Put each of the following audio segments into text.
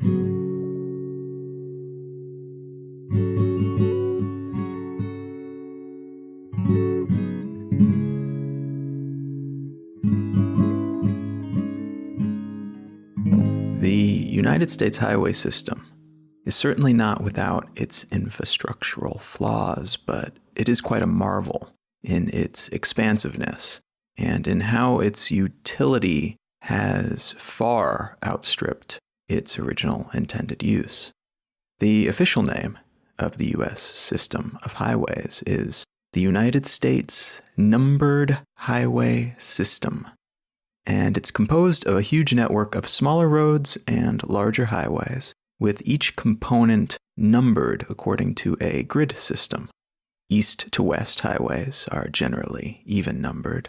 The United States highway system is certainly not without its infrastructural flaws, but it is quite a marvel in its expansiveness and in how its utility has far outstripped its original intended use. The official name of the U.S. system of highways is the United States Numbered Highway System, and it's composed of a huge network of smaller roads and larger highways, with each component numbered according to a grid system. East to west highways are generally even numbered,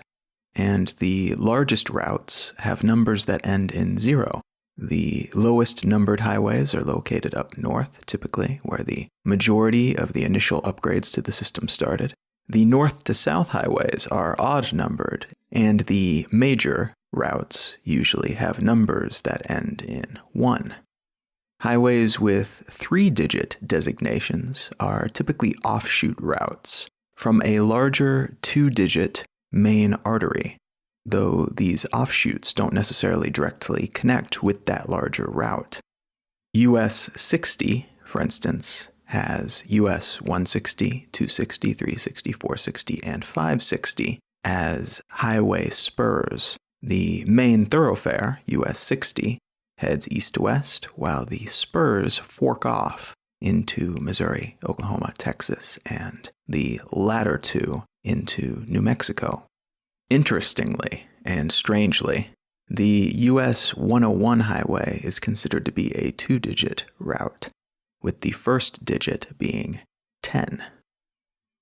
and the largest routes have numbers that end in 0. The lowest numbered highways are located up north, typically, where the majority of the initial upgrades to the system started. The north to south highways are odd numbered, and the major routes usually have numbers that end in 1. Highways with 3-digit designations are typically offshoot routes from a larger 2-digit main artery, though these offshoots don't necessarily directly connect with that larger route. US 60, for instance, has US 160, 260, 360, 460, and 560 as highway spurs. The main thoroughfare, US 60, heads east to west, while the spurs fork off into Missouri, Oklahoma, Texas, and the latter two into New Mexico. Interestingly and strangely, the US 101 highway is considered to be a 2-digit route, with the first digit being 10.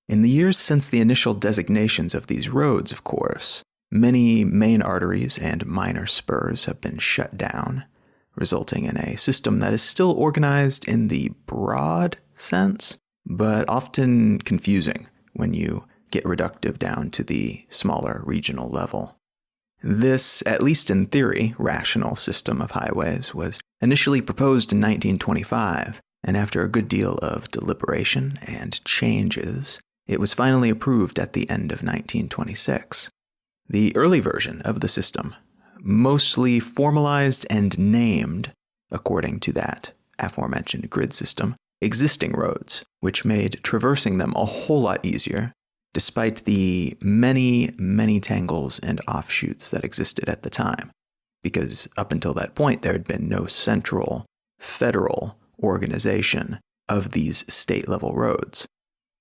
In the years since the initial designations of these roads, of course, many main arteries and minor spurs have been shut down, resulting in a system that is still organized in the broad sense, but often confusing when you get reductive down to the smaller regional level. This, at least in theory, rational system of highways was initially proposed in 1925, and after a good deal of deliberation and changes, it was finally approved at the end of 1926. The early version of the system mostly formalized and named, according to that aforementioned grid system, existing roads, which made traversing them a whole lot easier, despite the many, many tangles and offshoots that existed at the time, because up until that point there had been no central, federal organization of these state-level roads.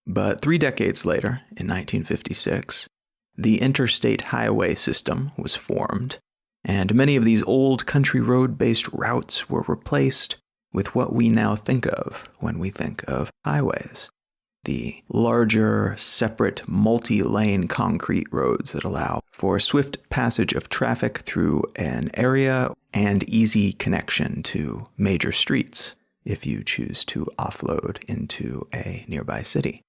But 3 decades later, in 1956, the Interstate Highway System was formed, and many of these old country road-based routes were replaced with what we now think of when we think of highways. The larger, separate, multi-lane concrete roads that allow for swift passage of traffic through an area and easy connection to major streets if you choose to offload into a nearby city.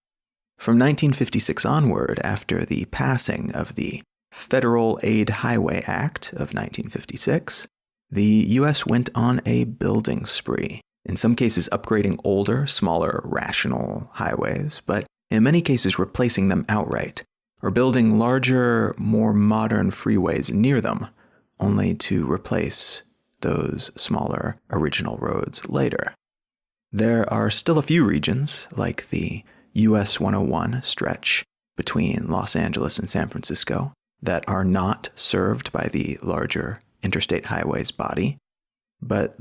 From 1956 onward, after the passing of the Federal Aid Highway Act of 1956, the U.S. went on a building spree, in some cases upgrading older, smaller, rational highways, but in many cases replacing them outright, or building larger, more modern freeways near them, only to replace those smaller original roads later. There are still a few regions, like the US 101 stretch between Los Angeles and San Francisco, that are not served by the larger interstate highways body, but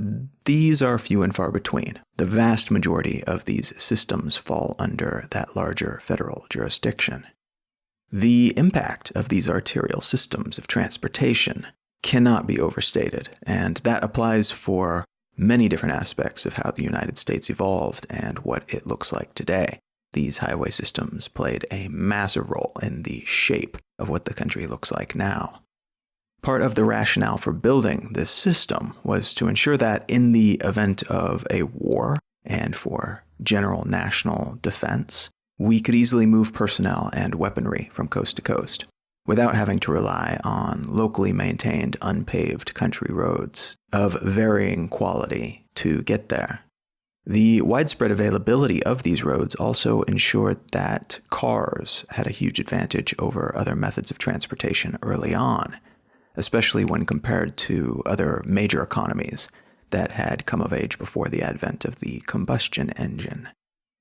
these are few and far between. The vast majority of these systems fall under that larger federal jurisdiction. The impact of these arterial systems of transportation cannot be overstated, and that applies for many different aspects of how the United States evolved and what it looks like today. These highway systems played a massive role in the shape of what the country looks like now. Part of the rationale for building this system was to ensure that in the event of a war and for general national defense, we could easily move personnel and weaponry from coast to coast, without having to rely on locally maintained unpaved country roads of varying quality to get there. The widespread availability of these roads also ensured that cars had a huge advantage over other methods of transportation early on, especially when compared to other major economies that had come of age before the advent of the combustion engine.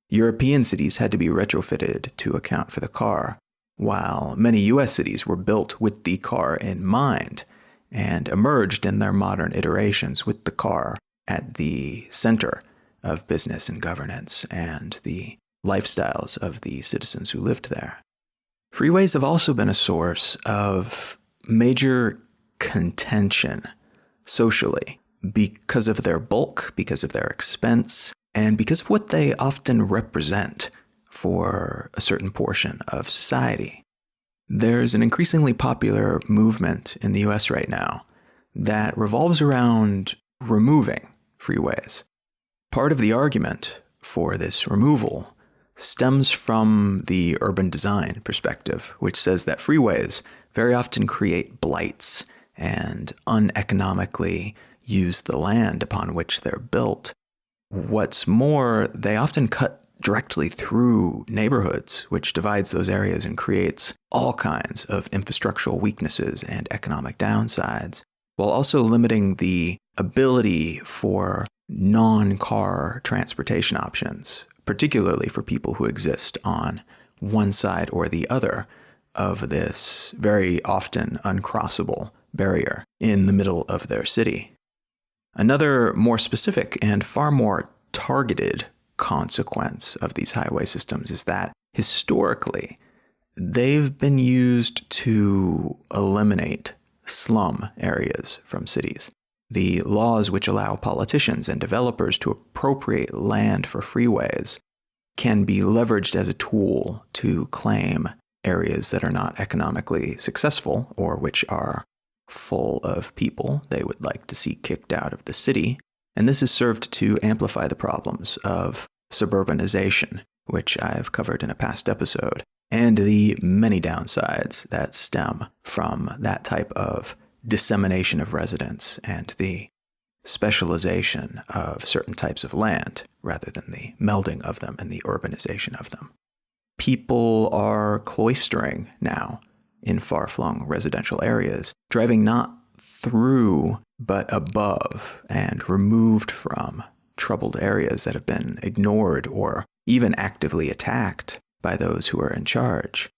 European cities had to be retrofitted to account for the car, while many U.S. cities were built with the car in mind and emerged in their modern iterations with the car at the center of business and governance and the lifestyles of the citizens who lived there. Freeways have also been a source of major contention socially because of their bulk, because of their expense, and because of what they often represent for a certain portion of society. There's an increasingly popular movement in the US right now that revolves around removing freeways. Part of the argument for this removal stems from the urban design perspective, which says that freeways very often create blights and uneconomically use the land upon which they're built. What's more, they often cut directly through neighborhoods, which divides those areas and creates all kinds of infrastructural weaknesses and economic downsides, while also limiting the ability for non-car transportation options, particularly for people who exist on one side or the other of this very often uncrossable barrier in the middle of their city. Another more specific and far more targeted consequence of these highway systems is that historically they've been used to eliminate slum areas from cities. The laws which allow politicians and developers to appropriate land for freeways can be leveraged as a tool to claim areas that are not economically successful or which are full of people they would like to see kicked out of the city. And this has served to amplify the problems of suburbanization, which I've covered in a past episode, and the many downsides that stem from that type of dissemination of residents and the specialization of certain types of land rather than the melding of them and the urbanization of them. People are cloistering now in far-flung residential areas, driving not through but above and removed from troubled areas that have been ignored or even actively attacked by those who are in charge.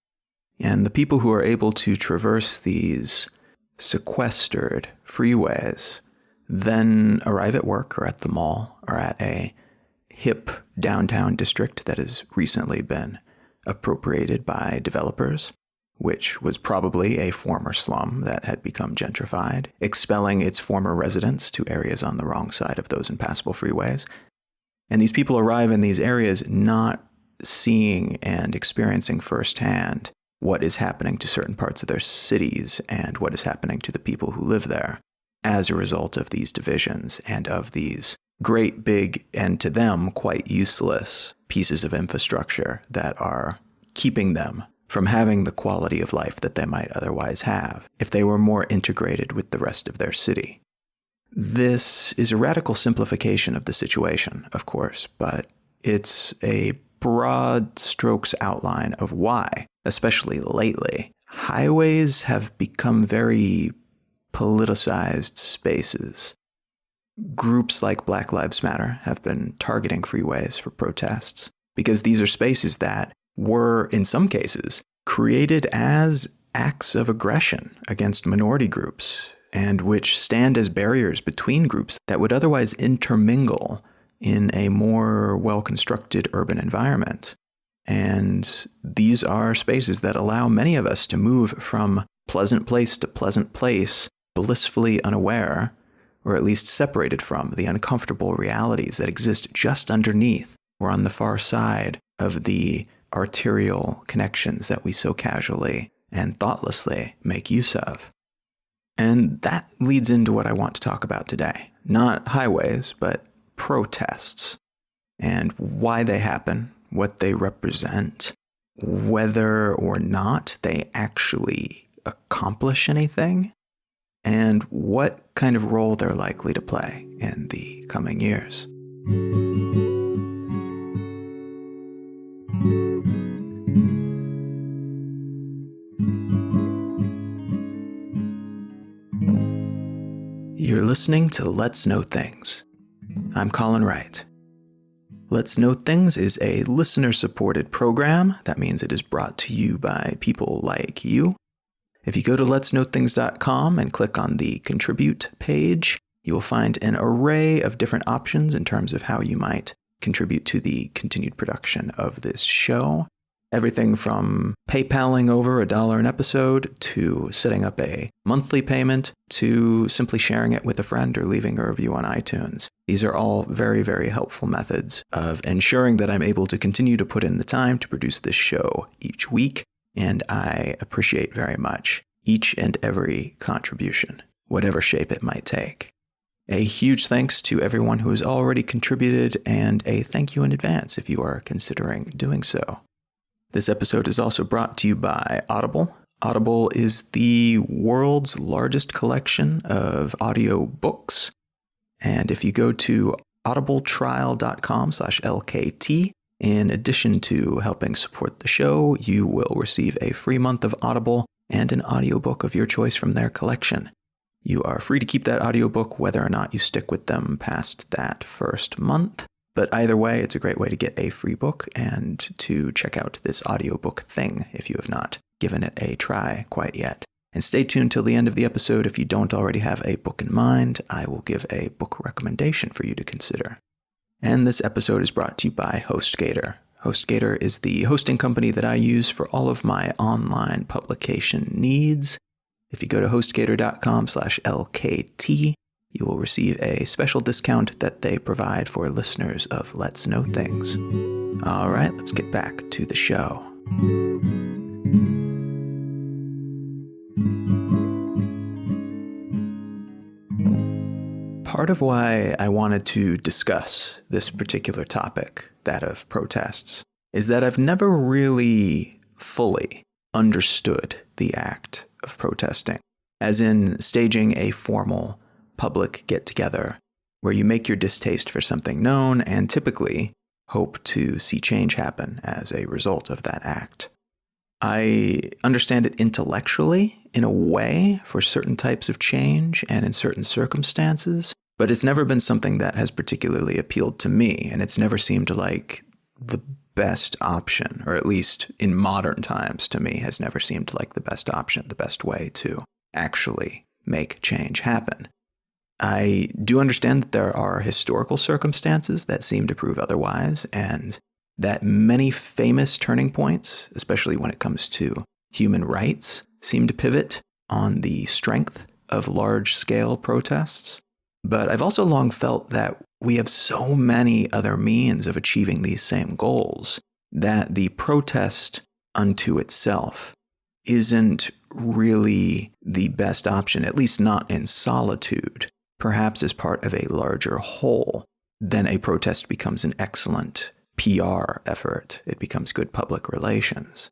And the people who are able to traverse these sequestered freeways then arrive at work or at the mall or at a hip downtown district that has recently been appropriated by developers, which was probably a former slum that had become gentrified, expelling its former residents to areas on the wrong side of those impassable freeways. And these people arrive in these areas not seeing and experiencing firsthand what is happening to certain parts of their cities and what is happening to the people who live there as a result of these divisions and of these great big and to them quite useless pieces of infrastructure that are keeping them from having the quality of life that they might otherwise have if they were more integrated with the rest of their city. This is a radical simplification of the situation, of course, but it's a broad strokes outline of why, especially lately, highways have become very politicized spaces. Groups like Black Lives Matter have been targeting freeways for protests because these are spaces that were, in some cases, created as acts of aggression against minority groups and which stand as barriers between groups that would otherwise intermingle in a more well-constructed urban environment. And these are spaces that allow many of us to move from pleasant place to pleasant place, blissfully unaware, or at least separated from the uncomfortable realities that exist just underneath or on the far side of the arterial connections that we so casually and thoughtlessly make use of. And that leads into what I want to talk about today. Not highways, but protests, and why they happen, what they represent, whether or not they actually accomplish anything, and what kind of role they're likely to play in the coming years. You're listening to Let's Know Things. I'm Colin Wright. Let's Know Things is a listener-supported program. That means it is brought to you by people like you. If you go to letsknowthings.com and click on the Contribute page, you will find an array of different options in terms of how you might contribute to the continued production of this show. Everything from PayPaling over $1 an episode, to setting up a monthly payment, to simply sharing it with a friend or leaving a review on iTunes. These are all very, very helpful methods of ensuring that I'm able to continue to put in the time to produce this show each week, and I appreciate very much each and every contribution, whatever shape it might take. A huge thanks to everyone who has already contributed, and a thank you in advance if you are considering doing so. This episode is also brought to you by Audible. Audible is the world's largest collection of audio books. And if you go to audibletrial.com/LKT, in addition to helping support the show, you will receive a free month of Audible and an audiobook of your choice from their collection. You are free to keep that audiobook whether or not you stick with them past that first month. But either way, it's a great way to get a free book and to check out this audiobook thing if you have not given it a try quite yet. And stay tuned till the end of the episode. If you don't already have a book in mind, I will give a book recommendation for you to consider. And this episode is brought to you by HostGator. HostGator is the hosting company that I use for all of my online publication needs. If you go to hostgator.com/LKT, you will receive a special discount that they provide for listeners of Let's Know Things. All right, let's get back to the show. Part of why I wanted to discuss this particular topic, that of protests, is that I've never really fully understood the act of protesting, as in staging a formal public get-together where you make your distaste for something known and typically hope to see change happen as a result of that act. I understand it intellectually in a way for certain types of change and in certain circumstances, but it's never been something that has particularly appealed to me, and it's never seemed like the best option, or at least in modern times to me has never seemed like the best option, the best way to actually make change happen. I do understand that there are historical circumstances that seem to prove otherwise, and that many famous turning points, especially when it comes to human rights, seem to pivot on the strength of large-scale protests. But I've also long felt that we have so many other means of achieving these same goals that the protest unto itself isn't really the best option, at least not in solitude. Perhaps as part of a larger whole, then a protest becomes an excellent PR effort. It becomes good public relations.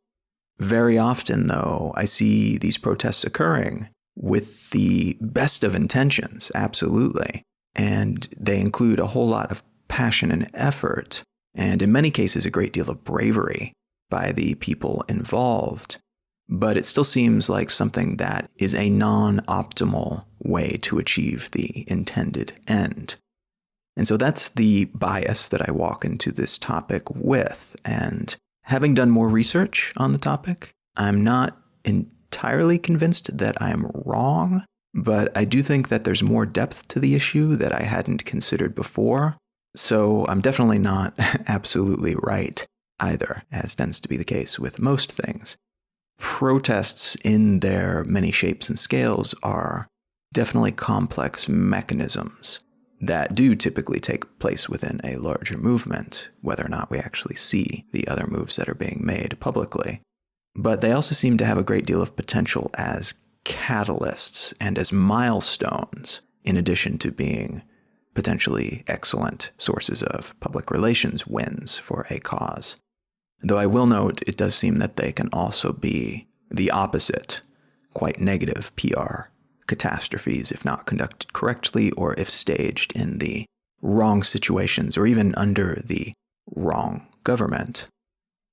Very often, though, I see these protests occurring with the best of intentions, absolutely. And they include a whole lot of passion and effort, and in many cases a great deal of bravery by the people involved. But it still seems like something that is a non-optimal way to achieve the intended end. And so that's the bias that I walk into this topic with. And having done more research on the topic, I'm not entirely convinced that I am wrong, but I do think that there's more depth to the issue that I hadn't considered before. So I'm definitely not absolutely right either, as tends to be the case with most things. Protests in their many shapes and scales are definitely complex mechanisms that do typically take place within a larger movement, whether or not we actually see the other moves that are being made publicly. But they also seem to have a great deal of potential as catalysts and as milestones, in addition to being potentially excellent sources of public relations wins for a cause. Though I will note, it does seem that they can also be the opposite quite negative PR catastrophes if not conducted correctly or if staged in the wrong situations or even under the wrong government.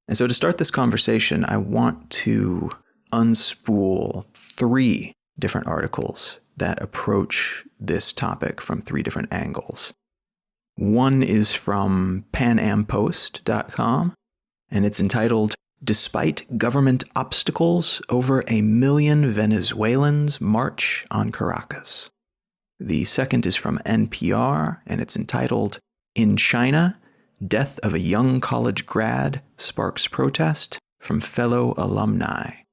And so to start this conversation, I want to unspool 3 different articles that approach this topic from 3 different angles. One is from panampost.com, and it's entitled, "Despite Government Obstacles, Over 1 Million Venezuelans March on Caracas." The second is from NPR, and it's entitled, "In China, Death of a Young College Grad Sparks Protest from Fellow Alumni."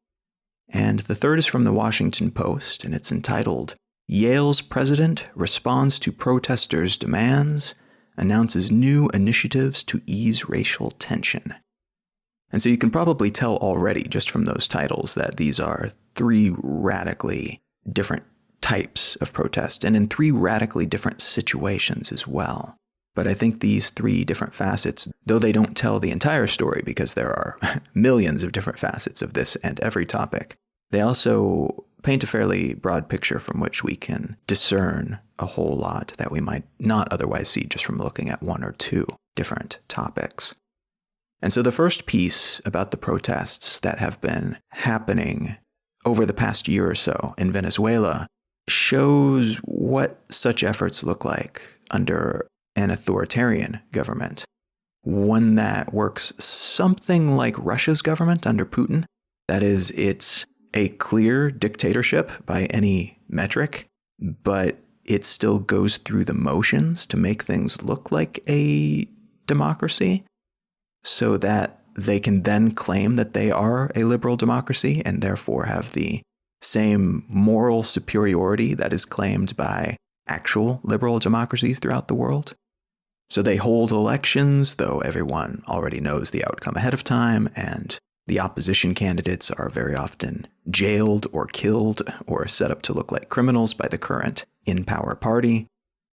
And the third is from the Washington Post, and it's entitled, "Yale's President Responds to Protesters' Demands, Announces New Initiatives to Ease Racial Tension." And so you can probably tell already just from those titles that these are 3 radically different types of protest, and in 3 radically different situations as well. But I think these 3 different facets, though they don't tell the entire story because there are millions of different facets of this and every topic, they also paint a fairly broad picture from which we can discern a whole lot that we might not otherwise see just from looking at 1 or 2 different topics. And so the first piece about the protests that have been happening over the past year or so in Venezuela shows what such efforts look like under an authoritarian government, one that works something like Russia's government under Putin. That is, it's a clear dictatorship by any metric, but it still goes through the motions to make things look like a democracy so that they can then claim that they are a liberal democracy and therefore have the same moral superiority that is claimed by actual liberal democracies throughout the world. So they hold elections, though everyone already knows the outcome ahead of time, and the opposition candidates are very often jailed or killed or set up to look like criminals by the current in-power party.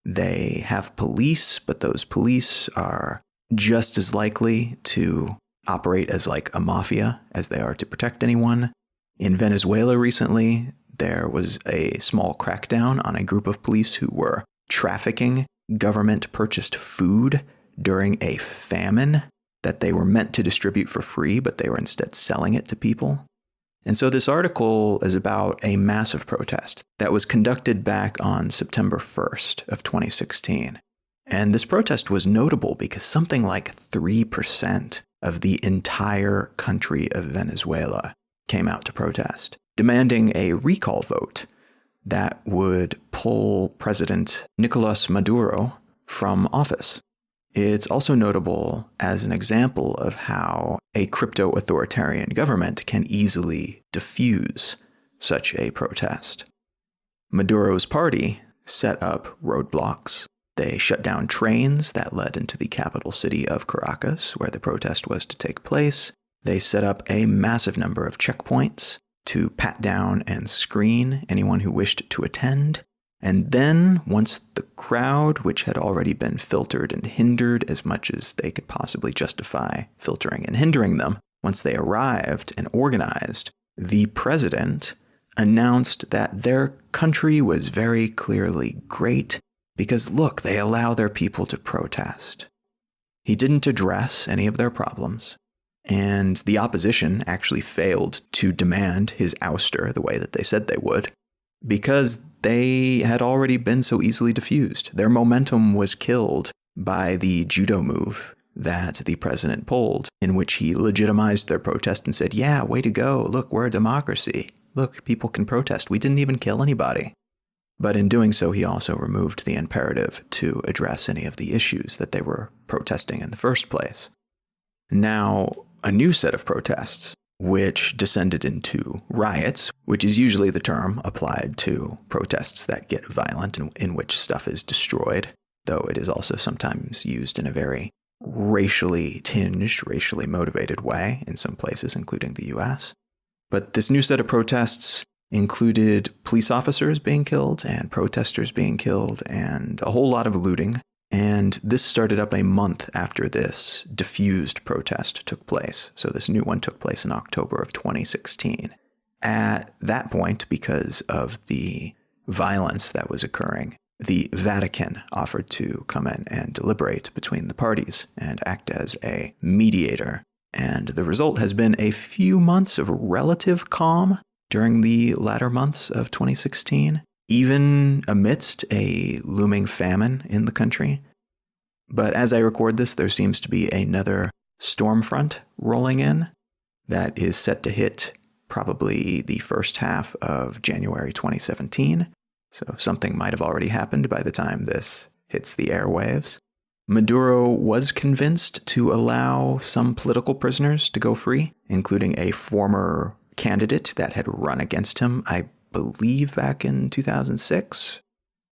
They have police, but those police are just as likely to operate as like a mafia as they are to protect anyone. In Venezuela recently, there was a small crackdown on a group of police who were trafficking government-purchased food during a famine that they were meant to distribute for free, but they were instead selling it to people. And so this article is about a massive protest that was conducted back on September 1st of 2016. And this protest was notable because something like 3% of the entire country of Venezuela came out to protest, demanding a recall vote that would pull President Nicolas Maduro from office. It's also notable as an example of how a crypto-authoritarian government can easily diffuse such a protest. Maduro's party set up roadblocks. They shut down trains that led into the capital city of Caracas, where the protest was to take place. They set up a massive number of checkpoints to pat down and screen anyone who wished to attend. And then, once the crowd, which had already been filtered and hindered as much as they could possibly justify filtering and hindering them, once they arrived and organized, the president announced that their country was very clearly great because, look, they allow their people to protest. He didn't address any of their problems, and the opposition actually failed to demand his ouster the way that they said they would, because they had already been so easily diffused. Their momentum was killed by the judo move that the president pulled, in which he legitimized their protest and said, yeah, way to go. Look, we're a democracy. Look, people can protest. We didn't even kill anybody. But in doing so, he also removed the imperative to address any of the issues that they were protesting in the first place. Now, a new set of protests, which descended into riots, which is usually the term applied to protests that get violent and in which stuff is destroyed, though it is also sometimes used in a very racially tinged, racially motivated way in some places, including the US. But this new set of protests included police officers being killed and protesters being killed and a whole lot of looting. And this started up a month after this diffused protest took place. So this new one took place in October of 2016. At that point, because of the violence that was occurring, the Vatican offered to come in and deliberate between the parties and act as a mediator. And the result has been a few months of relative calm during the latter months of 2016, even amidst a looming famine in the country. But as I record this, there seems to be another storm front rolling in that is set to hit probably the first half of January 2017. So something might have already happened by the time this hits the airwaves. Maduro was convinced to allow some political prisoners to go free, including a former candidate that had run against him, I believe back in 2006.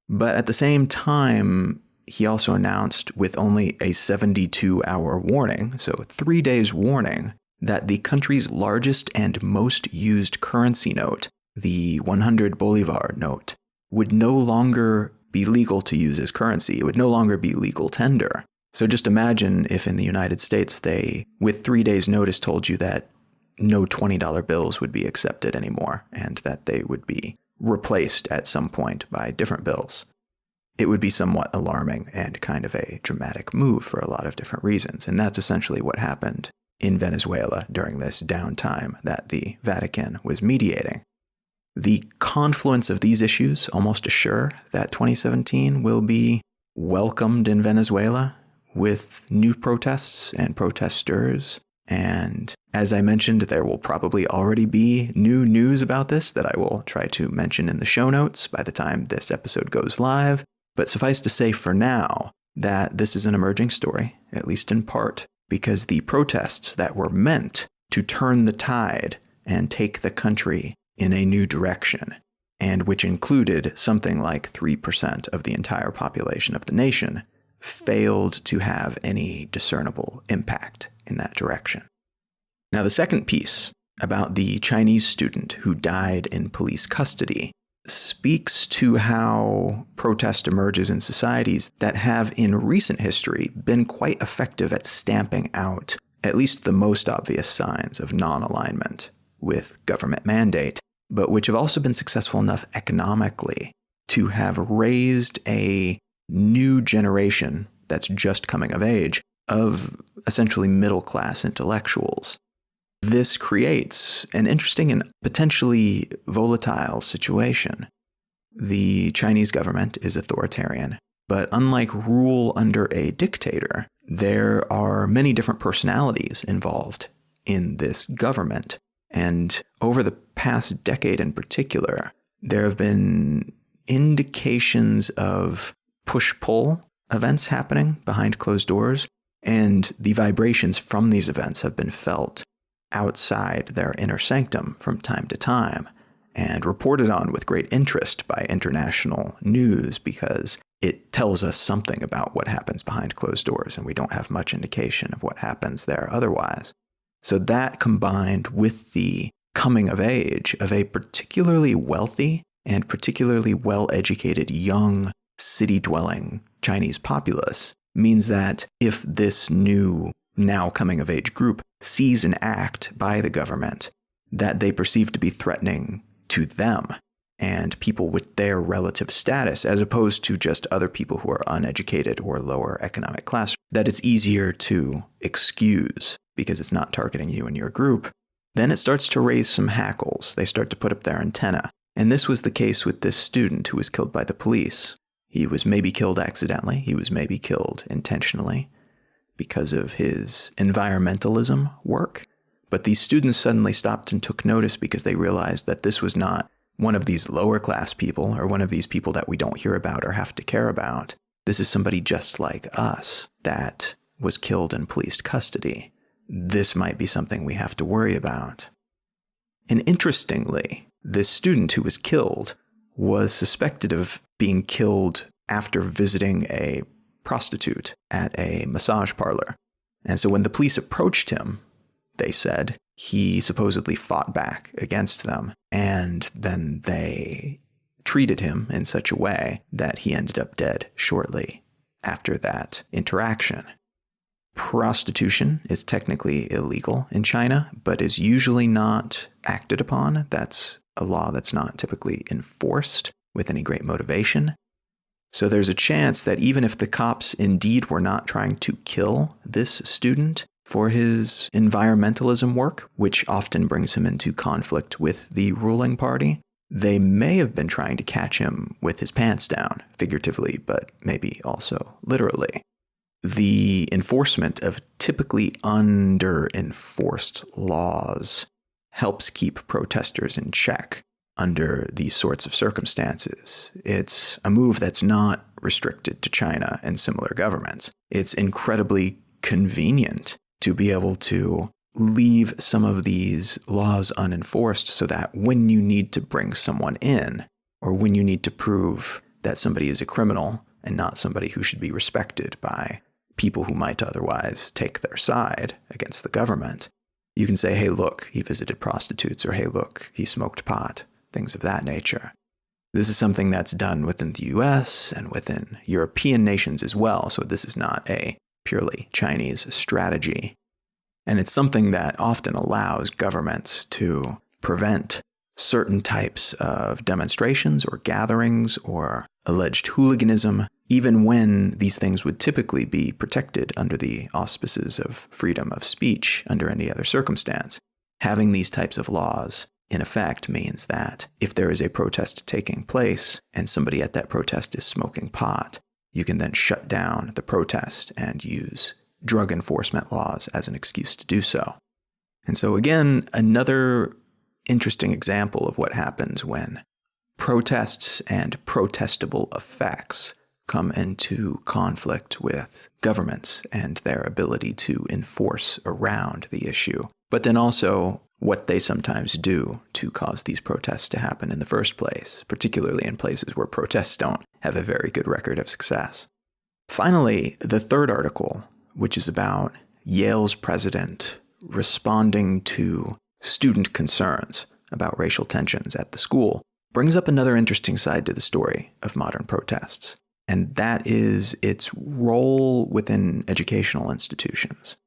But at the same time, he also announced with only a 72-hour warning, so 3 days warning, that the country's largest and most used currency note, the 100 Bolivar note, would no longer be legal to use as currency. It would no longer be legal tender. So just imagine if in the United States they, with 3 days notice, told you that no $20 bills would be accepted anymore and that they would be replaced at some point by different bills. It would be somewhat alarming and kind of a dramatic move for a lot of different reasons. And that's essentially what happened in Venezuela during this downtime that the Vatican was mediating. The confluence of these issues almost assure that 2017 will be welcomed in Venezuela with new protests and protesters. And as I mentioned, there will probably already be new news about this that I will try to mention in the show notes by the time this episode goes live. But suffice to say for now that this is an emerging story, at least in part, because the protests that were meant to turn the tide and take the country in a new direction, and which included something like 3% of the entire population of the nation, failed to have any discernible impact in that direction. Now, the second piece about the Chinese student who died in police custody speaks to how protest emerges in societies that have in recent history been quite effective at stamping out at least the most obvious signs of non-alignment with government mandate, but which have also been successful enough economically to have raised a new generation that's just coming of age of essentially middle-class intellectuals. This creates an interesting and potentially volatile situation. The Chinese government is authoritarian, but unlike rule under a dictator, there are many different personalities involved in this government. And over the past decade in particular, there have been indications of push-pull events happening behind closed doors, and the vibrations from these events have been felt outside their inner sanctum from time to time and reported on with great interest by international news because it tells us something about what happens behind closed doors, and we don't have much indication of what happens there otherwise. So that combined with the coming of age of a particularly wealthy and particularly well-educated young city-dwelling Chinese populace means that if this new now coming-of-age group sees an act by the government that they perceive to be threatening to them and people with their relative status, as opposed to just other people who are uneducated or lower economic class, that it's easier to excuse because it's not targeting you and your group, then it starts to raise some hackles. They start to put up their antenna. And this was the case with this student who was killed by the police. He was maybe killed accidentally. He was maybe killed intentionally because of his environmentalism work. But these students suddenly stopped and took notice because they realized that this was not one of these lower class people or one of these people that we don't hear about or have to care about. This is somebody just like us that was killed in police custody. This might be something we have to worry about. And interestingly, this student who was killed was suspected of being killed after visiting a prostitute at a massage parlor. And so when the police approached him, they said he supposedly fought back against them, and then they treated him in such a way that he ended up dead shortly after that interaction. Prostitution is technically illegal in China, but is usually not acted upon. That's a law that's not typically enforced with any great motivation. So there's a chance that even if the cops indeed were not trying to kill this student for his environmentalism work, which often brings him into conflict with the ruling party, they may have been trying to catch him with his pants down, figuratively, but maybe also literally. The enforcement of typically under-enforced laws helps keep protesters in check under these sorts of circumstances. It's a move that's not restricted to China and similar governments. It's incredibly convenient to be able to leave some of these laws unenforced so that when you need to bring someone in, or when you need to prove that somebody is a criminal and not somebody who should be respected by people who might otherwise take their side against the government, you can say, hey, look, he visited prostitutes, or hey, look, he smoked pot, things of that nature. This is something that's done within the US and within European nations as well, so this is not a purely Chinese strategy. And it's something that often allows governments to prevent certain types of demonstrations or gatherings or alleged hooliganism, even when these things would typically be protected under the auspices of freedom of speech under any other circumstance. Having these types of laws in effect means that if there is a protest taking place and somebody at that protest is smoking pot, you can then shut down the protest and use drug enforcement laws as an excuse to do so. And so again, another interesting example of what happens when protests and protestable effects come into conflict with governments and their ability to enforce around the issue, but then also what they sometimes do to cause these protests to happen in the first place, particularly in places where protests don't have a very good record of success. Finally, the third article, which is about Yale's president responding to student concerns about racial tensions at the school, brings up another interesting side to the story of modern protests, and that is its role within educational institutions.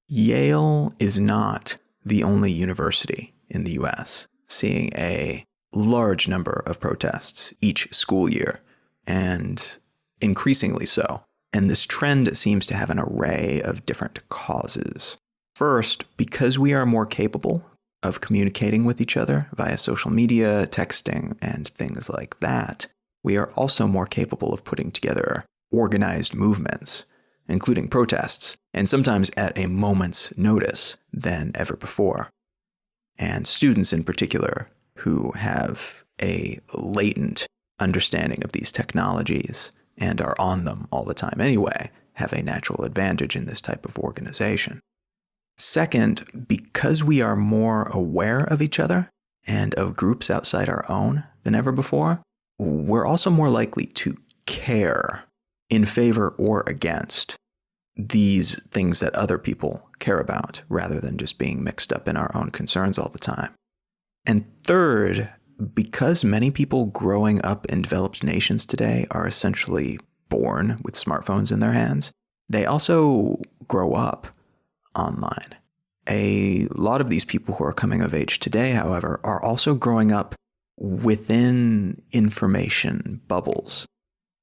Yale is not the only university in the US seeing a large number of protests each school year, and increasingly so. And this trend seems to have an array of different causes. First, because we are more capable of communicating with each other via social media, texting, and things like that, we are also more capable of putting together organized movements, including protests, and sometimes at a moment's notice than ever before. And students in particular, who have a latent understanding of these technologies and are on them all the time anyway, have a natural advantage in this type of organization. Second, because we are more aware of each other and of groups outside our own than ever before, we're also more likely to care in favor or against these things that other people care about, rather than just being mixed up in our own concerns all the time. And third, because many people growing up in developed nations today are essentially born with smartphones in their hands, they also grow up online. A lot of these people who are coming of age today, however, are also growing up within information bubbles.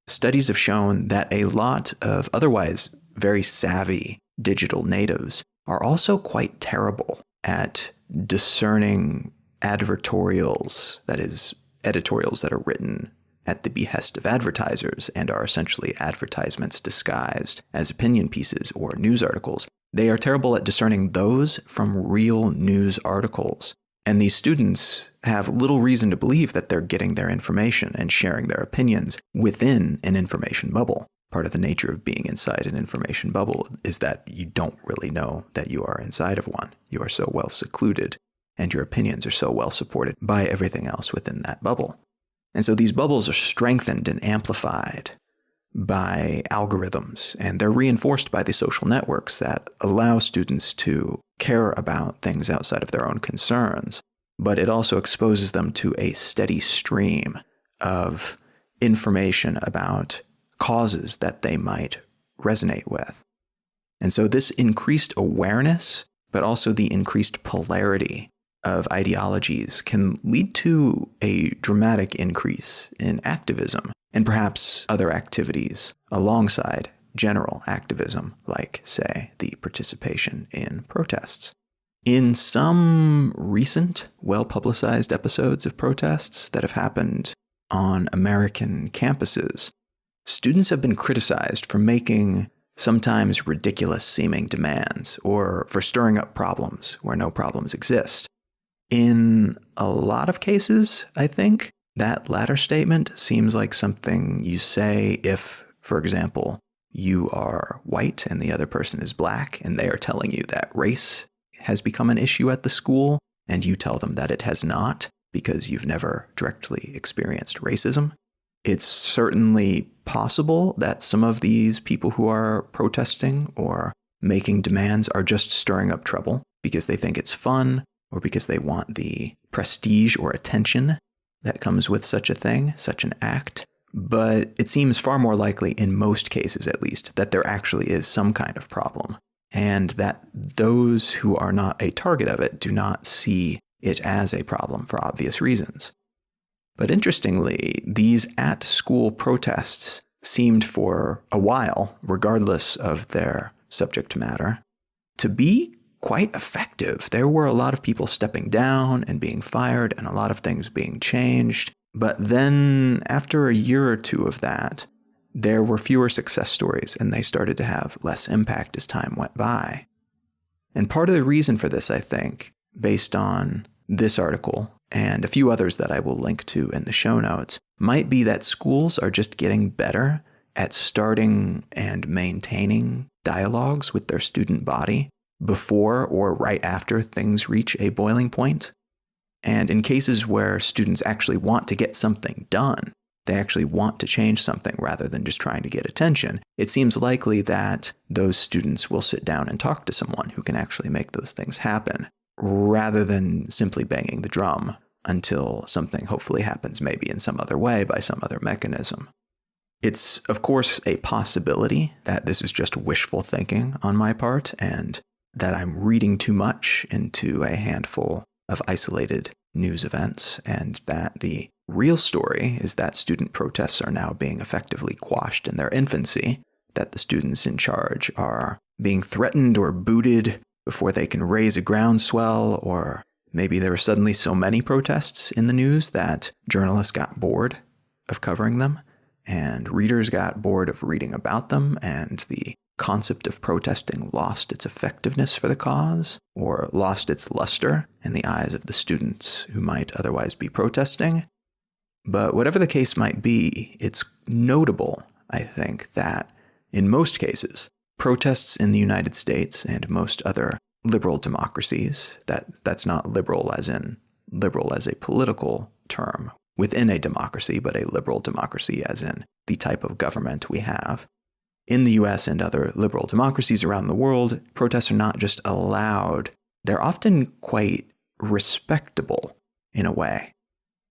Studies have shown that a lot of otherwise very savvy digital natives are also quite terrible at discerning advertorials, that is, editorials that are written at the behest of advertisers and are essentially advertisements disguised as opinion pieces or news articles. They are terrible at discerning those from real news articles. And these students have little reason to believe that they're getting their information and sharing their opinions within an information bubble. Part of the nature of being inside an information bubble is that you don't really know that you are inside of one. You are so well secluded, and your opinions are so well supported by everything else within that bubble. And so these bubbles are strengthened and amplified by algorithms, and they're reinforced by the social networks that allow students to care about things outside of their own concerns, but it also exposes them to a steady stream of information about causes that they might resonate with. And so this increased awareness, but also the increased polarity of ideologies can lead to a dramatic increase in activism and perhaps other activities alongside general activism, like, say, the participation in protests. In some recent, well-publicized episodes of protests that have happened on American campuses, students have been criticized for making sometimes ridiculous-seeming demands or for stirring up problems where no problems exist. In a lot of cases, I think, that latter statement seems like something you say if, for example, you are white and the other person is black and they are telling you that race has become an issue at the school and you tell them that it has not because you've never directly experienced racism. It's certainly possible that some of these people who are protesting or making demands are just stirring up trouble because they think it's fun or because they want the prestige or attention that comes with such a thing, such an act. But it seems far more likely, in most cases at least, that there actually is some kind of problem, and that those who are not a target of it do not see it as a problem for obvious reasons. But interestingly, these at-school protests seemed for a while, regardless of their subject matter, to be quite effective. There were a lot of people stepping down and being fired and a lot of things being changed. But then after a year or two of that, there were fewer success stories and they started to have less impact as time went by. And part of the reason for this, I think, based on this article and a few others that I will link to in the show notes, might be that schools are just getting better at starting and maintaining dialogues with their student body before or right after things reach a boiling point. And in cases where students actually want to get something done, they actually want to change something rather than just trying to get attention, it seems likely that those students will sit down and talk to someone who can actually make those things happen, rather than simply banging the drum until something hopefully happens maybe in some other way by some other mechanism. It's, of course, a possibility that this is just wishful thinking on my part and that I'm reading too much into a handful of isolated news events, and that the real story is that student protests are now being effectively quashed in their infancy, that the students in charge are being threatened or booted before they can raise a groundswell, or maybe there were suddenly so many protests in the news that journalists got bored of covering them, and readers got bored of reading about them, and the concept of protesting lost its effectiveness for the cause, or lost its luster in the eyes of the students who might otherwise be protesting. But whatever the case might be, it's notable, I think, that in most cases, protests in the United States and most other liberal democracies, that's not liberal as in liberal as a political term within a democracy, but a liberal democracy as in the type of government we have. In the US and other liberal democracies around the world, protests are not just allowed, they're often quite respectable in a way,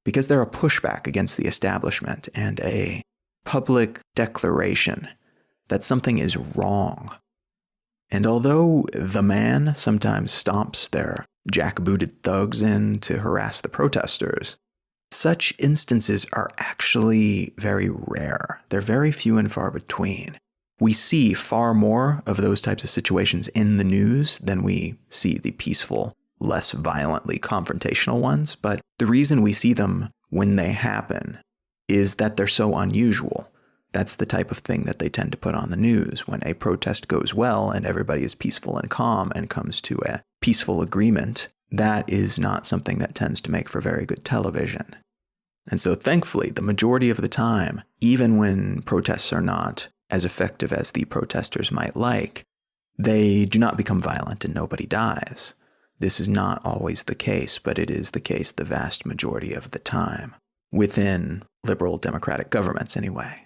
because they're a pushback against the establishment and a public declaration that something is wrong. And although the man sometimes stomps their jackbooted thugs in to harass the protesters, such instances are actually very rare. They're very few and far between. We see far more of those types of situations in the news than we see the peaceful, less violently confrontational ones, but the reason we see them when they happen is that they're so unusual. That's the type of thing that they tend to put on the news. When a protest goes well and everybody is peaceful and calm and comes to a peaceful agreement, that is not something that tends to make for very good television. And so thankfully, the majority of the time, even when protests are not as effective as the protesters might like, they do not become violent and nobody dies. This is not always the case, but it is the case the vast majority of the time, within liberal democratic governments anyway.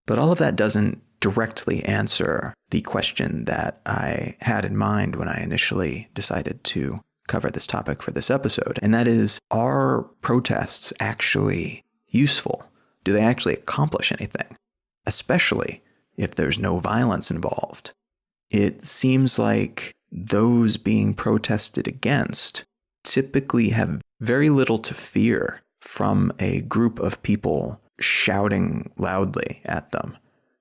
But all of that doesn't directly answer the question that I had in mind when I initially decided to cover this topic for this episode, and that is, are protests actually useful? Do they actually accomplish anything? Especially if there's no violence involved. it seems like those being protested against typically have very little to fear from a group of people shouting loudly at them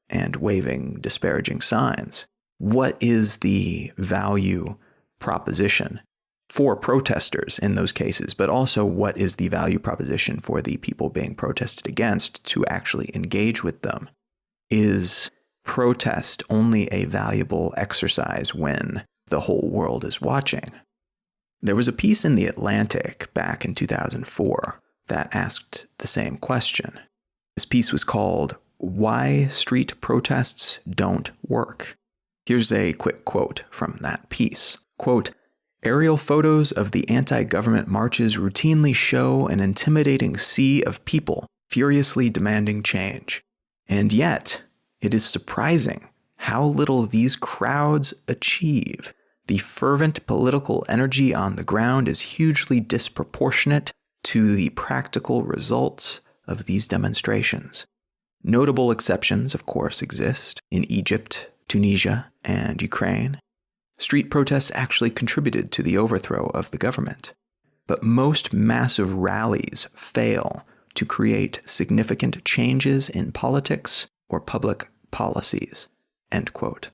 and waving disparaging signs. What is the value proposition for protesters in those cases, but also what is the value proposition for the people being protested against to actually engage with them? Is protest only a valuable exercise when the whole world is watching? There was a piece in The Atlantic back in 2004 that asked the same question. This piece was called "Why Street Protests Don't Work." Here's a quick quote from that piece. Quote, "Aerial photos of the anti-government marches routinely show an intimidating sea of people furiously demanding change. And yet, it is surprising how little these crowds achieve. The fervent political energy on the ground is hugely disproportionate to the practical results of these demonstrations. Notable exceptions, of course, exist in Egypt, Tunisia, and Ukraine. Street protests actually contributed to the overthrow of the government. But most massive rallies fail to create significant changes in politics or public policies." End quote.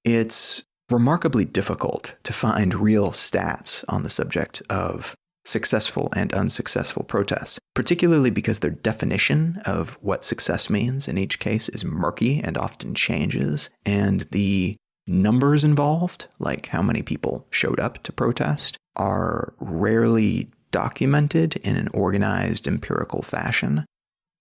It's remarkably difficult to find real stats on the subject of successful and unsuccessful protests, particularly because their definition of what success means in each case is murky and often changes, and the numbers involved, like how many people showed up to protest, are rarely documented in an organized empirical fashion.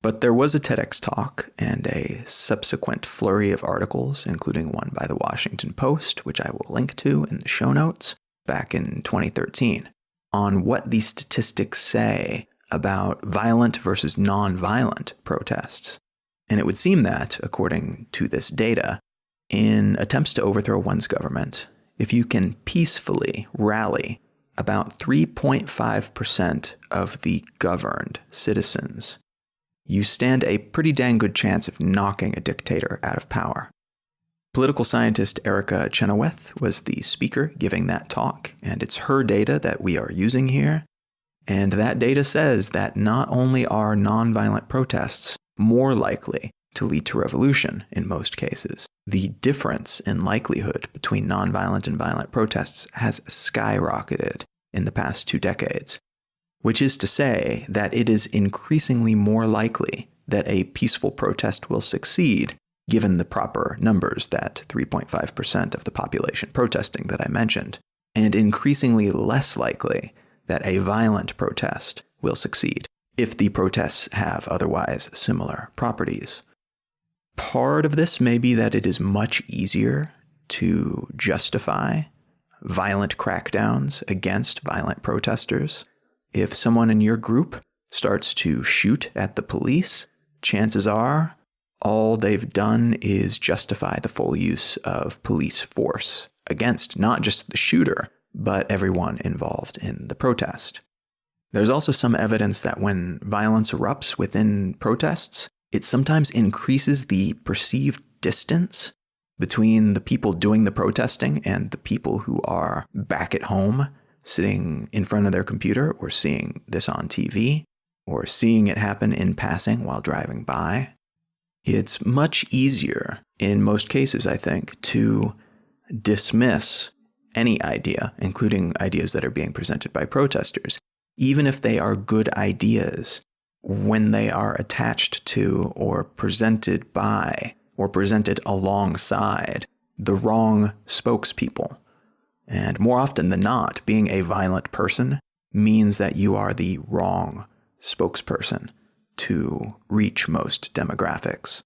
But there was a TEDx talk and a subsequent flurry of articles, including one by the Washington Post, which I will link to in the show notes, back in 2013, on what these statistics say about violent versus nonviolent protests. And it would seem that, according to this data, in attempts to overthrow one's government, if you can peacefully rally about 3.5% of the governed citizens, you stand a pretty dang good chance of knocking a dictator out of power. Political scientist Erica Chenoweth was the speaker giving that talk, and it's her data that we are using here. And that data says that not only are nonviolent protests more likely to lead to revolution in most cases, the difference in likelihood between nonviolent and violent protests has skyrocketed in the past 2 decades. Which is to say that it is increasingly more likely that a peaceful protest will succeed, given the proper numbers, that 3.5% of the population protesting that I mentioned, and increasingly less likely that a violent protest will succeed, if the protests have otherwise similar properties. Part of this may be that it is much easier to justify violent crackdowns against violent protesters. If someone in your group starts to shoot at the police, chances are all they've done is justify the full use of police force against not just the shooter, but everyone involved in the protest. There's also some evidence that when violence erupts within protests, it sometimes increases the perceived distance between the people doing the protesting and the people who are back at home, sitting in front of their computer or seeing this on TV or seeing it happen in passing while driving by. It's much easier in most cases, I think, to dismiss any idea, including ideas that are being presented by protesters, even if they are good ideas, when they are attached to or presented by or presented alongside the wrong spokespeople. And more often than not, being a violent person means that you are the wrong spokesperson to reach most demographics.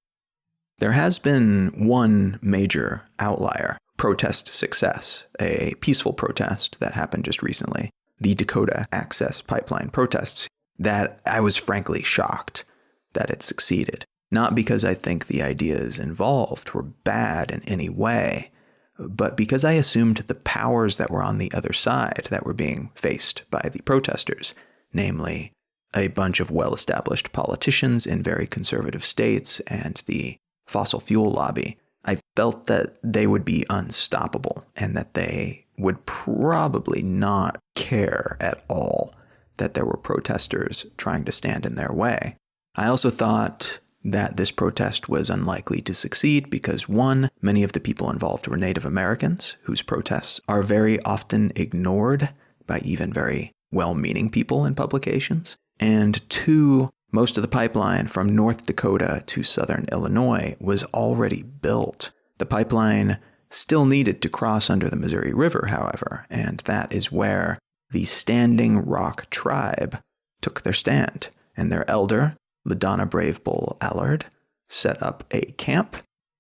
There has been one major outlier protest success, a peaceful protest that happened just recently, the Dakota Access Pipeline protests, that I was frankly shocked that it succeeded. Not because I think the ideas involved were bad in any way, but because I assumed the powers that were on the other side that were being faced by the protesters, namely a bunch of well-established politicians in very conservative states and the fossil fuel lobby, I felt that they would be unstoppable and that they would probably not care at all that there were protesters trying to stand in their way. I also thought that this protest was unlikely to succeed because, one, many of the people involved were Native Americans, whose protests are very often ignored by even very well-meaning people in publications. And two, most of the pipeline from North Dakota to southern Illinois was already built. The pipeline still needed to cross under the Missouri River, however, and that is where the Standing Rock tribe took their stand, and their elder, LaDonna Brave Bull Allard, set up a camp,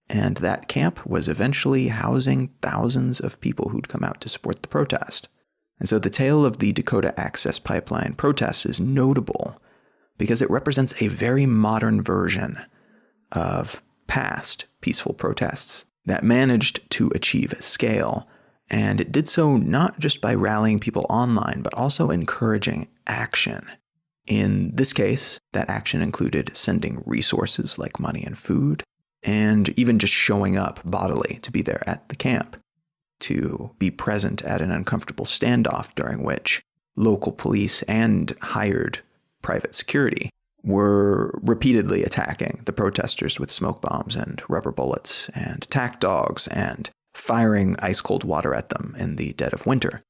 and that camp was eventually housing thousands of people who'd come out to support the protest. And so the tale of the Dakota Access Pipeline protest is notable because it represents a very modern version of past peaceful protests that managed to achieve scale, and it did so not just by rallying people online, but also encouraging action. In this case, that action included sending resources like money and food, and even just showing up bodily to be there at the camp, to be present at an uncomfortable standoff during which local police and hired private security were repeatedly attacking the protesters with smoke bombs and rubber bullets and attack dogs and firing ice-cold water at them in the dead of winter.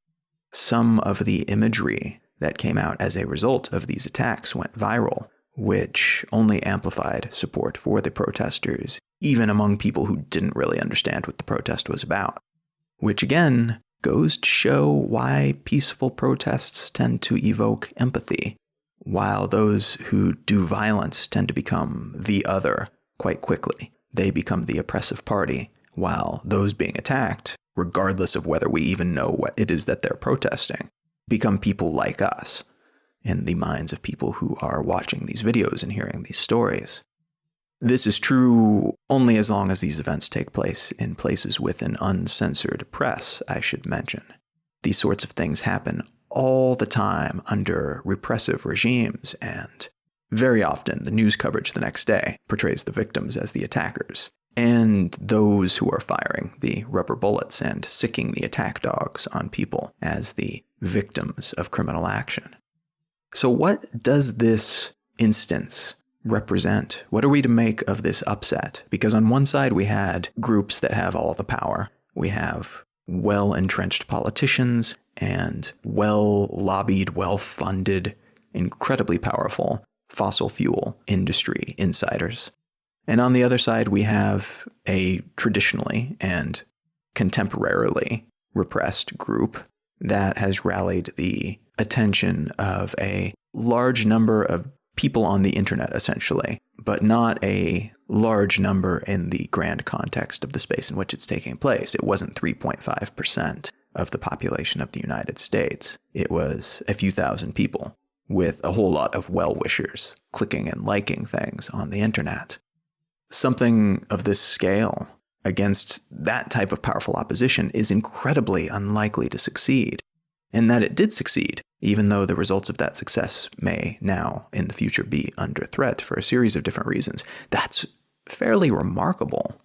Some of the imagery that came out as a result of these attacks went viral, which only amplified support for the protesters, even among people who didn't really understand what the protest was about. Which again goes to show why peaceful protests tend to evoke empathy, while those who do violence tend to become the other quite quickly. They become the oppressive party, while those being attacked, regardless of whether we even know what it is that they're protesting, become people like us in the minds of people who are watching these videos and hearing these stories. This is true only as long as these events take place in places with an uncensored press, I should mention. These sorts of things happen all the time under repressive regimes, and very often the news coverage the next day portrays the victims as the attackers, and those who are firing the rubber bullets and sicking the attack dogs on people as the victims of criminal action. So what does this instance represent? What are we to make of this upset? Because on one side we had groups that have all the power. We have well-entrenched politicians and well-lobbied, well-funded, incredibly powerful fossil fuel industry insiders. And on the other side, we have a traditionally and contemporarily repressed group that has rallied the attention of a large number of people on the internet, essentially, but not a large number in the grand context of the space in which it's taking place. It wasn't 3.5% of the population of the United States. It was a few thousand people with a whole lot of well-wishers clicking and liking things on the internet. Something of this scale against that type of powerful opposition is incredibly unlikely to succeed. And that it did succeed, even though the results of that success may now in the future be under threat for a series of different reasons, that's fairly remarkable.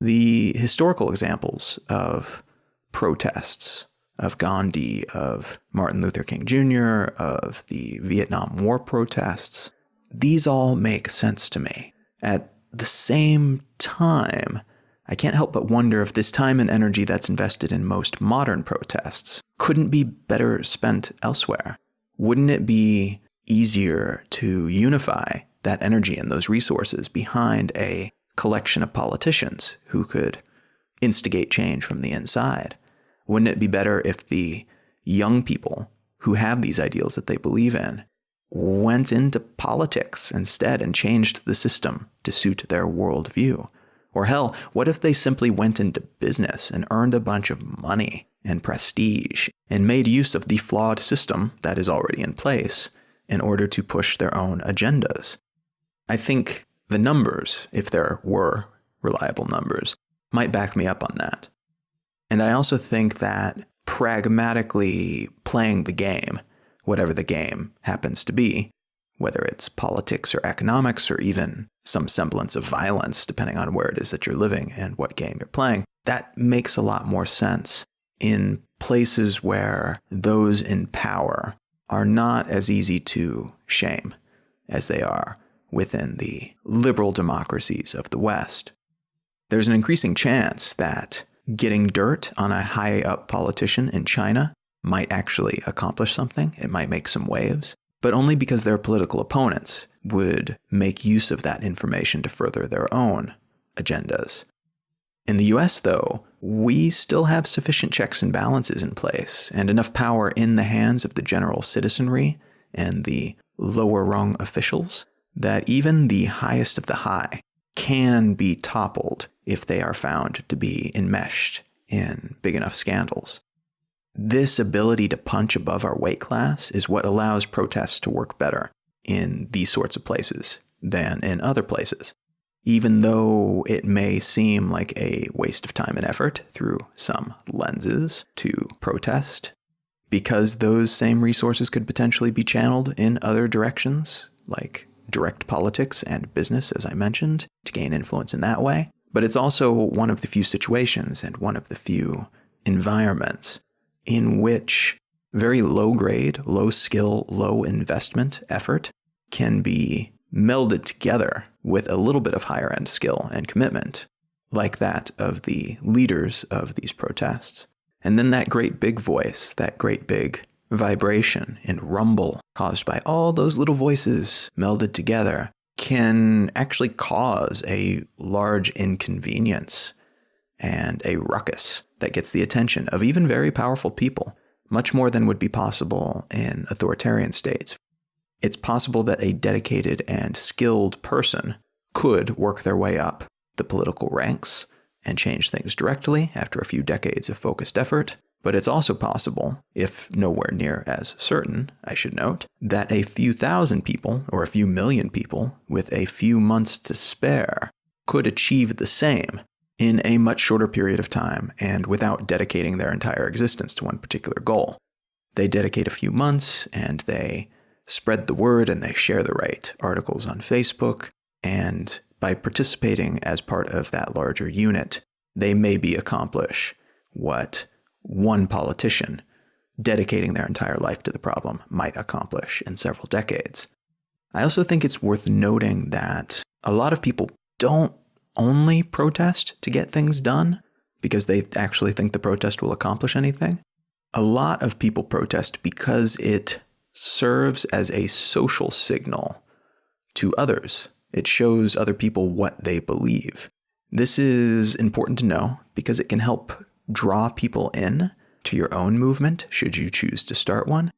The historical examples of protests, of Gandhi, of Martin Luther King Jr., of the Vietnam War protests, these all make sense to me. At the same time, I can't help but wonder if this time and energy that's invested in most modern protests couldn't be better spent elsewhere. Wouldn't it be easier to unify that energy and those resources behind a collection of politicians who could instigate change from the inside? Wouldn't it be better if the young people who have these ideals that they believe in went into politics instead and changed the system to suit their worldview? Or hell, what if they simply went into business and earned a bunch of money and prestige and made use of the flawed system that is already in place in order to push their own agendas? I think the numbers, if there were reliable numbers, might back me up on that. And I also think that pragmatically playing the game, whatever the game happens to be, whether it's politics or economics or even some semblance of violence, depending on where it is that you're living and what game you're playing, that makes a lot more sense in places where those in power are not as easy to shame as they are within the liberal democracies of the West. There's an increasing chance that getting dirt on a high-up politician in China might actually accomplish something. It might make some waves, but only because their political opponents would make use of that information to further their own agendas. In the US, though, we still have sufficient checks and balances in place and enough power in the hands of the general citizenry and the lower rung officials that even the highest of the high can be toppled if they are found to be enmeshed in big enough scandals. This ability to punch above our weight class is what allows protests to work better in these sorts of places than in other places, even though it may seem like a waste of time and effort through some lenses to protest, because those same resources could potentially be channeled in other directions, like direct politics and business, as I mentioned, to gain influence in that way. But it's also one of the few situations and one of the few environments in which very low-grade, low-skill, low-investment effort can be melded together with a little bit of higher-end skill and commitment, like that of the leaders of these protests. And then that great big voice, that great big vibration and rumble caused by all those little voices melded together can actually cause a large inconvenience and a ruckus that gets the attention of even very powerful people, much more than would be possible in authoritarian states. It's possible that a dedicated and skilled person could work their way up the political ranks and change things directly after a few decades of focused effort. But it's also possible, if nowhere near as certain, I should note, that a few thousand people or a few million people with a few months to spare could achieve the same in a much shorter period of time and without dedicating their entire existence to one particular goal. They dedicate a few months and they spread the word and they share the right articles on Facebook, and by participating as part of that larger unit, they maybe accomplish what one politician dedicating their entire life to the problem might accomplish in several decades. I also think it's worth noting that a lot of people don't only protest to get things done because they actually think the protest will accomplish anything. A lot of people protest because it serves as a social signal to others. It shows other people what they believe. This is important to know because it can help draw people in to your own movement, should you choose to start one.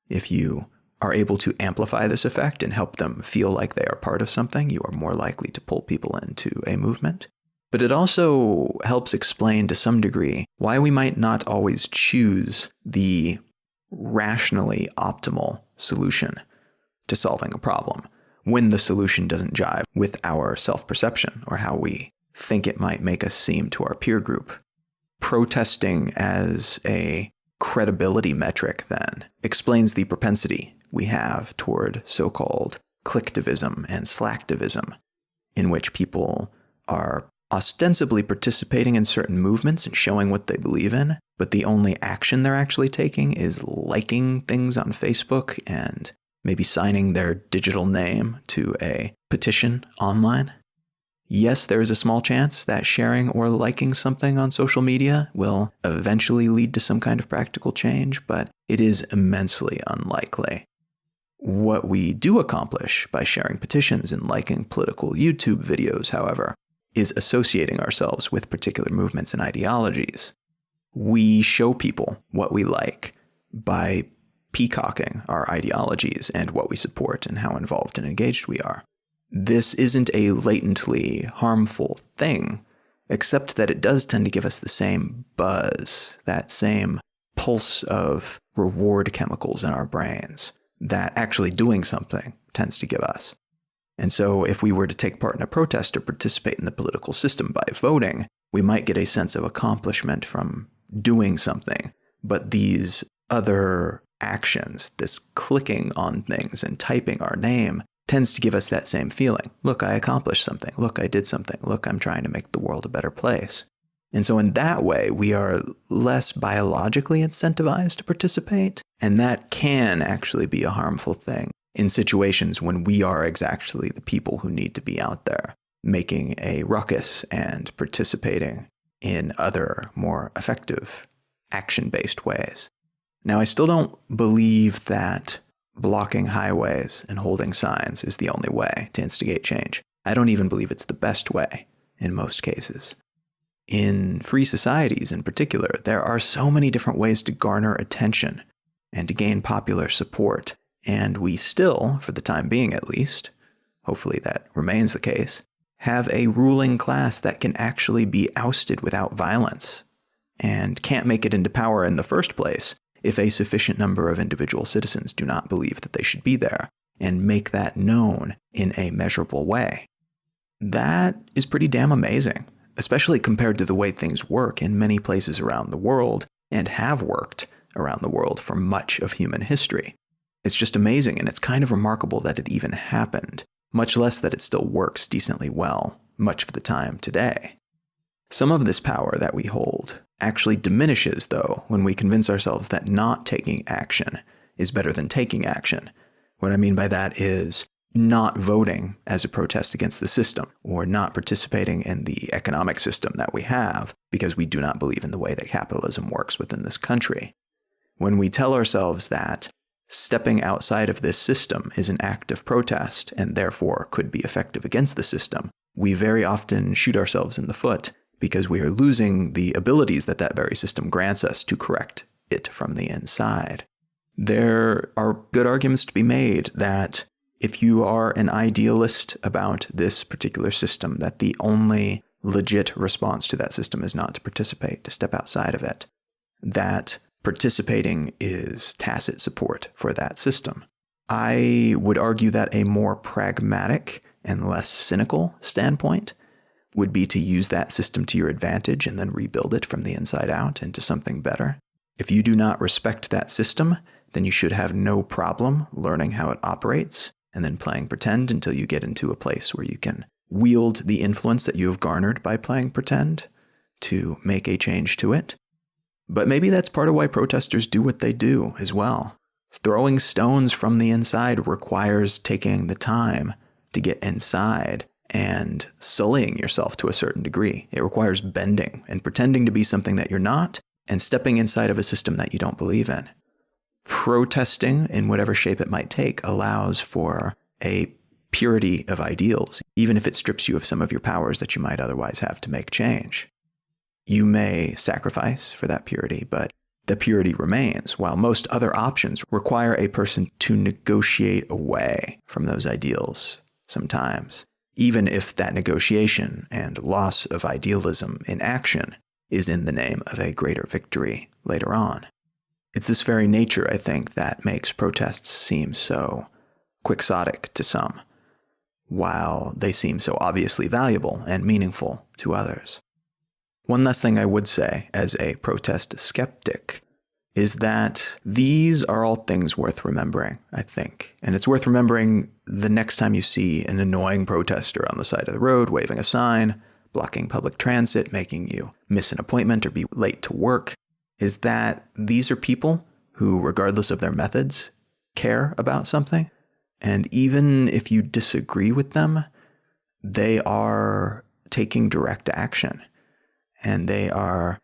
If you are able to amplify this effect and help them feel like they are part of something, you are more likely to pull people into a movement. But it also helps explain to some degree why we might not always choose the rationally optimal solution to solving a problem when the solution doesn't jive with our self-perception or how we think it might make us seem to our peer group. Protesting as a credibility metric, then, explains the propensity we have toward so-called clicktivism and slacktivism, in which people are ostensibly participating in certain movements and showing what they believe in, but the only action they're actually taking is liking things on Facebook and maybe signing their digital name to a petition online. Yes, there is a small chance that sharing or liking something on social media will eventually lead to some kind of practical change, but it is immensely unlikely. What we do accomplish by sharing petitions and liking political YouTube videos, however, is associating ourselves with particular movements and ideologies. We show people what we like by peacocking our ideologies and what we support and how involved and engaged we are. This isn't a latently harmful thing, except that it does tend to give us the same buzz, that same pulse of reward chemicals in our brains that actually doing something tends to give us. And so if we were to take part in a protest or participate in the political system by voting, we might get a sense of accomplishment from doing something. But these other actions, this clicking on things and typing our name, tends to give us that same feeling. Look, I accomplished something. Look, I did something. Look, I'm trying to make the world a better place. And so in that way, we are less biologically incentivized to participate, and that can actually be a harmful thing in situations when we are exactly the people who need to be out there, making a ruckus and participating in other more effective action-based ways. Now, I still don't believe that blocking highways and holding signs is the only way to instigate change. I don't even believe it's the best way in most cases. In free societies in particular, there are so many different ways to garner attention and to gain popular support, and we still, for the time being at least, hopefully that remains the case, have a ruling class that can actually be ousted without violence and can't make it into power in the first place if a sufficient number of individual citizens do not believe that they should be there and make that known in a measurable way. That is pretty damn amazing, especially compared to the way things work in many places around the world and have worked around the world for much of human history. It's just amazing, and it's kind of remarkable that it even happened, much less that it still works decently well much of the time today. Some of this power that we hold actually diminishes, though, when we convince ourselves that not taking action is better than taking action. What I mean by that is not voting as a protest against the system, or not participating in the economic system that we have because we do not believe in the way that capitalism works within this country. When we tell ourselves that stepping outside of this system is an act of protest and therefore could be effective against the system, we very often shoot ourselves in the foot because we are losing the abilities that that very system grants us to correct it from the inside. There are good arguments to be made that if you are an idealist about this particular system, that the only legit response to that system is not to participate, to step outside of it, that participating is tacit support for that system. I would argue that a more pragmatic and less cynical standpoint would be to use that system to your advantage and then rebuild it from the inside out into something better. If you do not respect that system, then you should have no problem learning how it operates and then playing pretend until you get into a place where you can wield the influence that you have garnered by playing pretend to make a change to it. But maybe that's part of why protesters do what they do as well. Throwing stones from the inside requires taking the time to get inside and sullying yourself to a certain degree. It requires bending and pretending to be something that you're not and stepping inside of a system that you don't believe in. Protesting, in whatever shape it might take, allows for a purity of ideals, even if it strips you of some of your powers that you might otherwise have to make change. You may sacrifice for that purity, but the purity remains, while most other options require a person to negotiate away from those ideals sometimes, even if that negotiation and loss of idealism in action is in the name of a greater victory later on. It's this very nature, I think, that makes protests seem so quixotic to some, while they seem so obviously valuable and meaningful to others. One last thing I would say as a protest skeptic is that these are all things worth remembering, I think. And it's worth remembering the next time you see an annoying protester on the side of the road waving a sign, blocking public transit, making you miss an appointment or be late to work, is that these are people who, regardless of their methods, care about something. And even if you disagree with them, they are taking direct action. And they are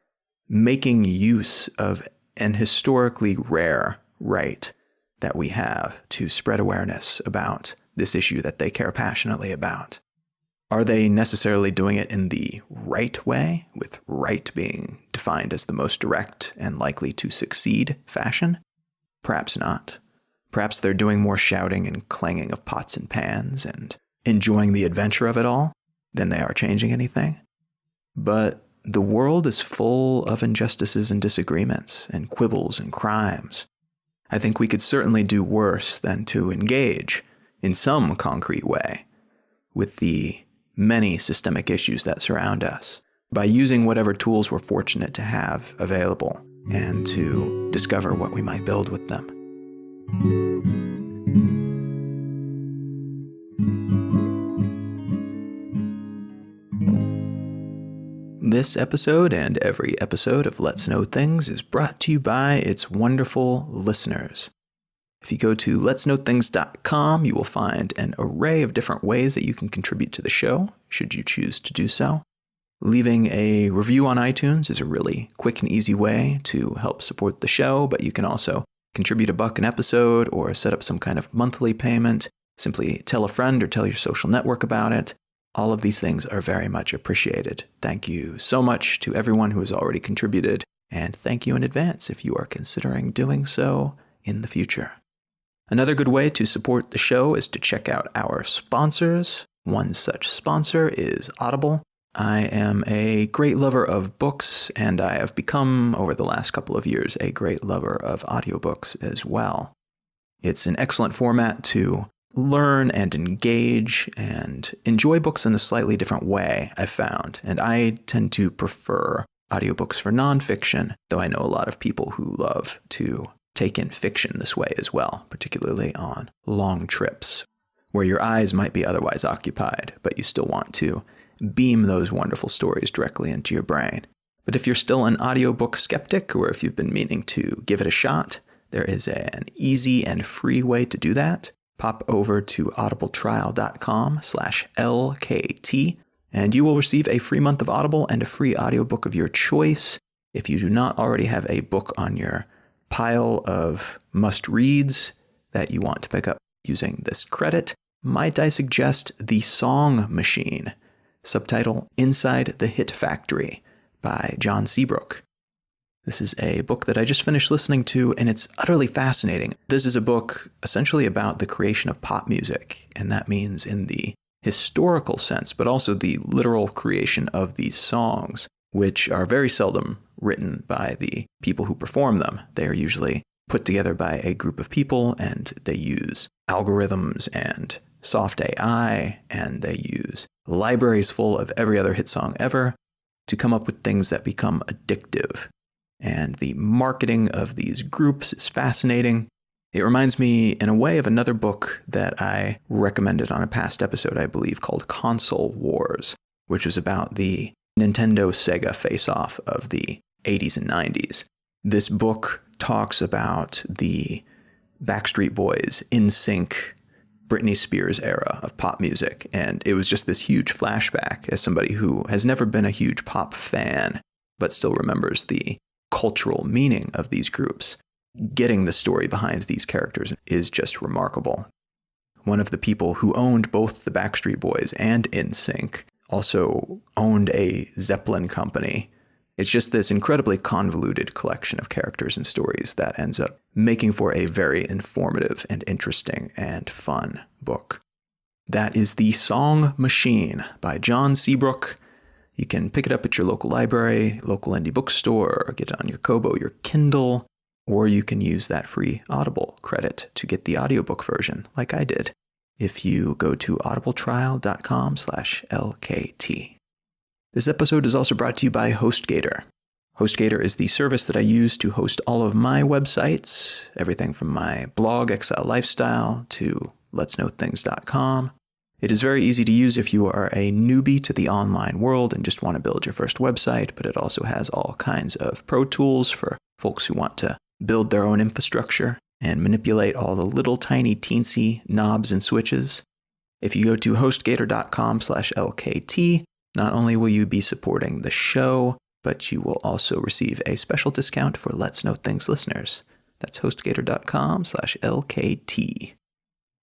making use of an historically rare right that we have to spread awareness about this issue that they care passionately about. Are they necessarily doing it in the right way, with right being defined as the most direct and likely to succeed fashion? Perhaps not. Perhaps they're doing more shouting and clanging of pots and pans and enjoying the adventure of it all than they are changing anything. But the world is full of injustices and disagreements and quibbles and crimes. I think we could certainly do worse than to engage in some concrete way with the many systemic issues that surround us by using whatever tools we're fortunate to have available and to discover what we might build with them. This episode and every episode of Let's Know Things is brought to you by its wonderful listeners. If you go to letsknowthings.com, you will find an array of different ways that you can contribute to the show, should you choose to do so. Leaving a review on iTunes is a really quick and easy way to help support the show, but you can also contribute $1 an episode or set up some kind of monthly payment. Simply tell a friend or tell your social network about it. All of these things are very much appreciated. Thank you so much to everyone who has already contributed, and thank you in advance if you are considering doing so in the future. Another good way to support the show is to check out our sponsors. One such sponsor is Audible. I am a great lover of books, and I have become, over the last couple of years, a great lover of audiobooks as well. It's an excellent format to learn and engage and enjoy books in a slightly different way, I've found. And I tend to prefer audiobooks for nonfiction, though I know a lot of people who love to take in fiction this way as well, particularly on long trips, where your eyes might be otherwise occupied, but you still want to beam those wonderful stories directly into your brain. But if you're still an audiobook skeptic, or if you've been meaning to give it a shot, there is an easy and free way to do that. Pop over to audibletrial.com/LKT, and you will receive a free month of Audible and a free audiobook of your choice. If you do not already have a book on your pile of must-reads that you want to pick up using this credit, might I suggest The Song Machine, subtitle Inside the Hit Factory by John Seabrook. This is a book that I just finished listening to, and it's utterly fascinating. This is a book essentially about the creation of pop music, and that means in the historical sense, but also the literal creation of these songs, which are very seldom written by the people who perform them. They are usually put together by a group of people, and they use algorithms and soft AI, and they use libraries full of every other hit song ever to come up with things that become addictive. And the marketing of these groups is fascinating. It reminds me, in a way, of another book that I recommended on a past episode, I believe, called Console Wars, which was about the Nintendo-Sega face-off of the 80s and 90s. This book talks about the Backstreet Boys, NSYNC, Britney Spears era of pop music, and it was just this huge flashback as somebody who has never been a huge pop fan, but still remembers the cultural meaning of these groups. Getting the story behind these characters is just remarkable. One of the people who owned both the Backstreet Boys and NSYNC also owned a Zeppelin company. It's just this incredibly convoluted collection of characters and stories that ends up making for a very informative and interesting and fun book. That is The Song Machine by John Seabrook. You can pick it up at your local library, local indie bookstore, or get it on your Kobo, your Kindle, or you can use that free Audible credit to get the audiobook version, like I did, if you go to audibletrial.com/LKT. This episode is also brought to you by HostGator. HostGator is the service that I use to host all of my websites, everything from my blog, Exile Lifestyle, to letsknowthings.com. It is very easy to use if you are a newbie to the online world and just want to build your first website, but it also has all kinds of pro tools for folks who want to build their own infrastructure and manipulate all the little tiny teensy knobs and switches. If you go to hostgator.com/LKT, not only will you be supporting the show, but you will also receive a special discount for Let's Know Things listeners. That's hostgator.com/LKT.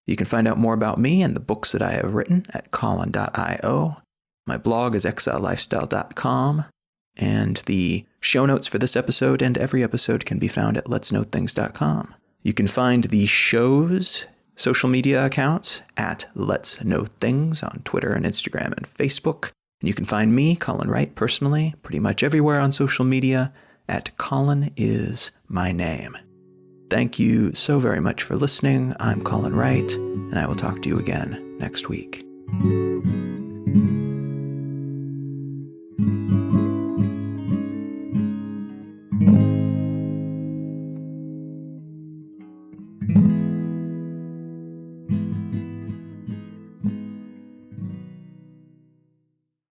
You can find out more about me and the books that I have written at colin.io. My blog is exilelifestyle.com, and the show notes for this episode and every episode can be found at letsknowthings.com. You can find the show's social media accounts at Let's Know Things on Twitter and Instagram and Facebook. And you can find me, Colin Wright, personally, pretty much everywhere on social media at Colin is my name. Thank you so very much for listening. I'm Colin Wright, and I will talk to you again next week.